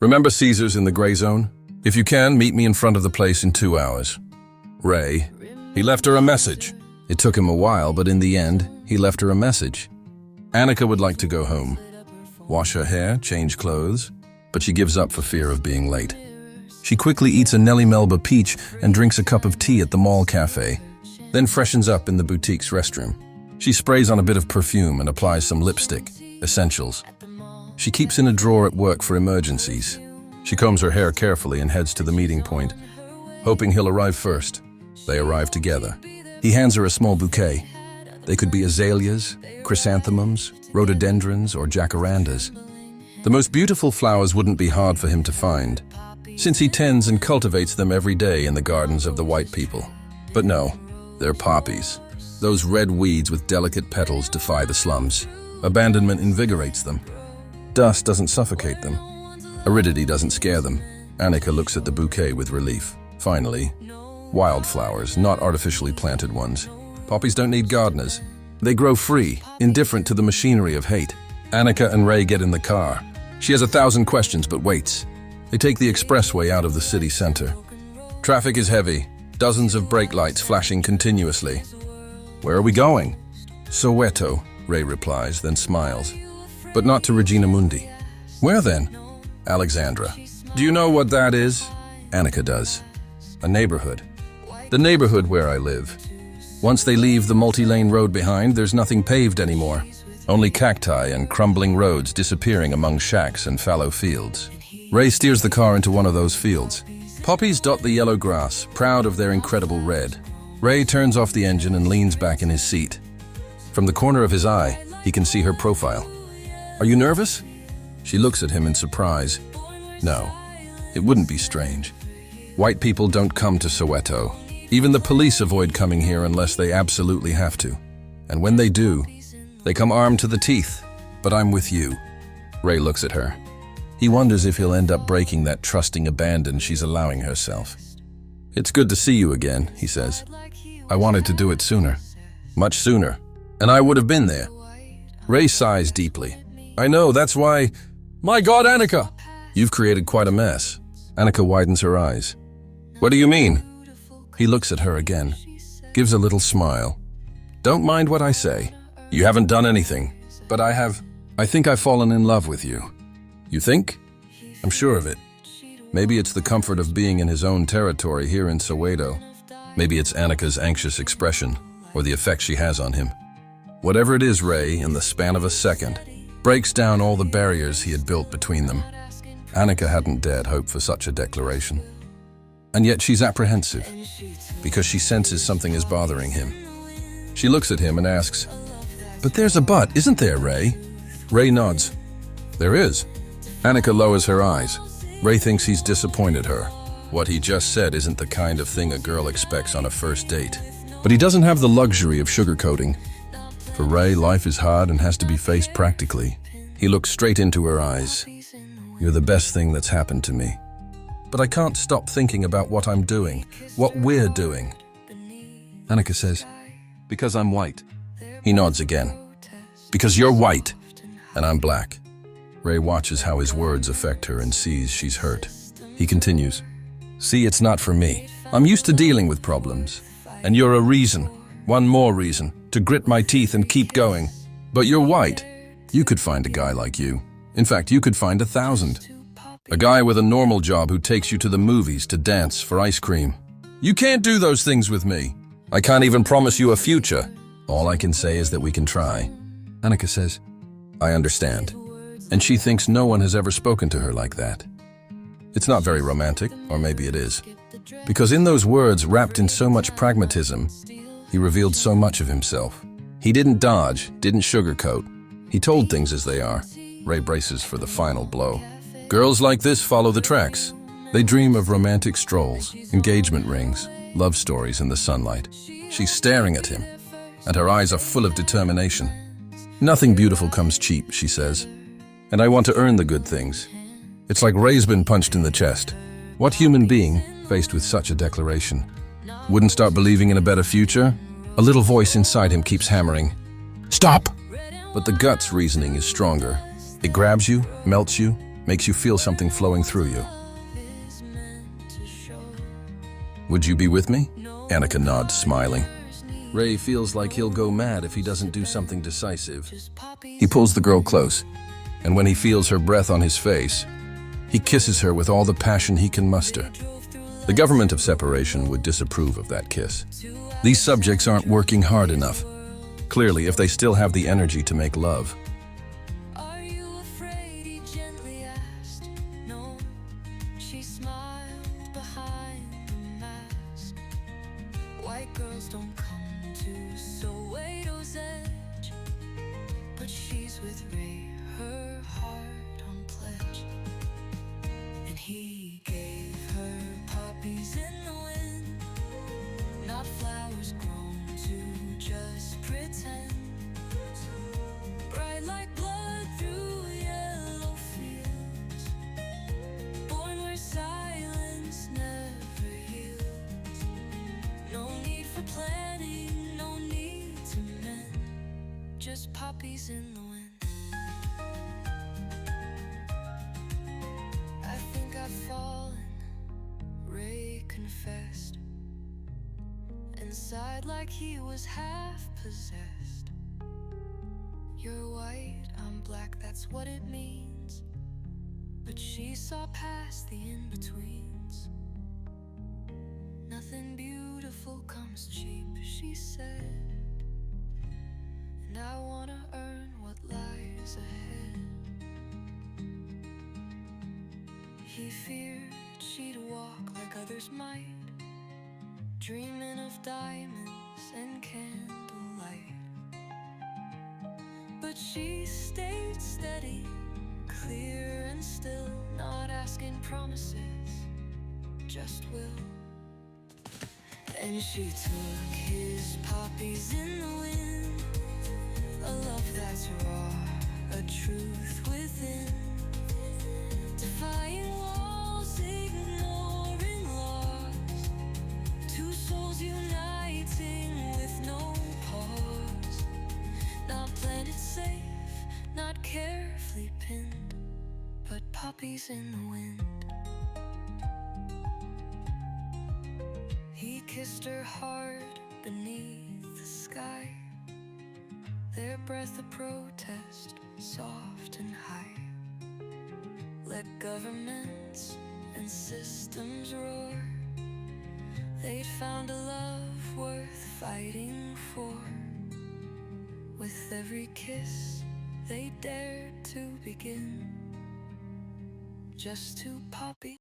Remember Caesar's in the gray zone? If you can, meet me in front of the place in 2 hours. Ray. He left her a message. It took him a while, but in the end, he left her a message. Annika would like to go home. Wash her hair, change clothes, but she gives up for fear of being late. She quickly eats a Nelly Melba peach and drinks a cup of tea at the mall café, then freshens up in the boutique's restroom. She sprays on a bit of perfume and applies some lipstick, essentials. She keeps in a drawer at work for emergencies. She combs her hair carefully and heads to the meeting point, hoping he'll arrive first. They arrive together. He hands her a small bouquet. They could be azaleas, chrysanthemums, rhododendrons, or jacarandas. The most beautiful flowers wouldn't be hard for him to find, since he tends and cultivates them every day in the gardens of the white people. But no, they're poppies. Those red weeds with delicate petals defy the slums. Abandonment invigorates them. Dust doesn't suffocate them. Aridity doesn't scare them. Annika looks at the bouquet with relief. Finally, wildflowers, not artificially planted ones. Poppies don't need gardeners. They grow free, indifferent to the machinery of hate. Annika and Ray get in the car. She has 1,000 questions but waits. They take the expressway out of the city center. Traffic is heavy, dozens of brake lights flashing continuously. Where are we going? Soweto, Ray replies, then smiles. But not to Regina Mundi. Where then? Alexandra. Do you know what that is? Annika does. A neighborhood. The neighborhood where I live. Once they leave the multi-lane road behind, there's nothing paved anymore. Only cacti and crumbling roads disappearing among shacks and fallow fields. Ray steers the car into one of those fields. Poppies dot the yellow grass, proud of their incredible red. Ray turns off the engine and leans back in his seat. From the corner of his eye, he can see her profile. Are you nervous? She looks at him in surprise. No, it wouldn't be strange. White people don't come to Soweto. Even the police avoid coming here unless they absolutely have to. And when they do, they come armed to the teeth. But I'm with you. Ray looks at her. He wonders if he'll end up breaking that trusting abandon she's allowing herself. It's good to see you again, he says. I wanted to do it sooner. Much sooner. And I would have been there. Ray sighs deeply. I know, that's why... My God, Annika! You've created quite a mess. Annika widens her eyes. What do you mean? He looks at her again, gives a little smile. Don't mind what I say. You haven't done anything, but I have. I think I've fallen in love with you. You think? I'm sure of it. Maybe it's the comfort of being in his own territory here in Soweto. Maybe it's Annika's anxious expression, or the effect she has on him. Whatever it is, Ray, in the span of a second, breaks down all the barriers he had built between them. Annika hadn't dared hope for such a declaration. And yet she's apprehensive, because she senses something is bothering him. She looks at him and asks, But there's a but, isn't there, Ray? Ray nods. There is. Annika lowers her eyes. Ray thinks he's disappointed her. What he just said isn't the kind of thing a girl expects on a first date. But he doesn't have the luxury of sugarcoating. For Ray, life is hard and has to be faced practically. He looks straight into her eyes. You're the best thing that's happened to me. But I can't stop thinking about what I'm doing, what we're doing. Annika says, Because I'm white. He nods again. Because you're white, and I'm black. Ray watches how his words affect her and sees she's hurt. He continues, See, it's not for me. I'm used to dealing with problems. And you're a reason, one more reason, to grit my teeth and keep going. But you're white. You could find a guy like you. In fact, you could find 1,000. A guy with a normal job who takes you to the movies to dance for ice cream. You can't do those things with me. I can't even promise you a future. All I can say is that we can try. Annika says, I understand. And she thinks no one has ever spoken to her like that. It's not very romantic, or maybe it is. Because in those words, wrapped in so much pragmatism, he revealed so much of himself. He didn't dodge, didn't sugarcoat. He told things as they are. Ray braces for the final blow. Girls like this follow the tracks. They dream of romantic strolls, engagement rings, love stories in the sunlight. She's staring at him, and her eyes are full of determination. Nothing beautiful comes cheap, she says. And I want to earn the good things. It's like Ray's been punched in the chest. What human being, faced with such a declaration, wouldn't start believing in a better future? A little voice inside him keeps hammering, Stop! But the gut's reasoning is stronger. It grabs you, melts you, makes you feel something flowing through you. Would you be with me? Annika nods, smiling. Ray feels like he'll go mad if he doesn't do something decisive. He pulls the girl close, and when he feels her breath on his face, he kisses her with all the passion he can muster. The government of separation would disapprove of that kiss. These subjects aren't working hard enough. Clearly, if they still have the energy to make love. Are you afraid? He gently asked. No, she smiled behind the mask. White girls don't come to Soweto's edge, but she's with Ray, her heart on pledge. And he gave her poppies in the wind, not flowers grown to just pretend. Bright like blood through yellow fields, born where silence never heals. No need for planning, no need to mend, just poppies in the wind. I think I've fallen, Ray confessed, inside like he was half possessed. You're white, I'm black, that's what it means. But she saw past the in-betweens. Nothing beautiful comes cheap, she said, and I wanna earn what lies ahead. He feared she'd walk like others might, dreaming of diamonds and candlelight. But she stayed steady, clear and still, not asking promises, just will. And she took his poppies in the wind, a love that's raw, a truth within, defying walls, ignoring laws, two souls uniting with no pause. Not planted safe, not carefully pinned, but poppies in the wind. He kissed her hard beneath the sky, their breath a protest, soft and high. Let governments and systems roar, they'd found a love worth fighting for. With every kiss they dared to begin, just two poppies.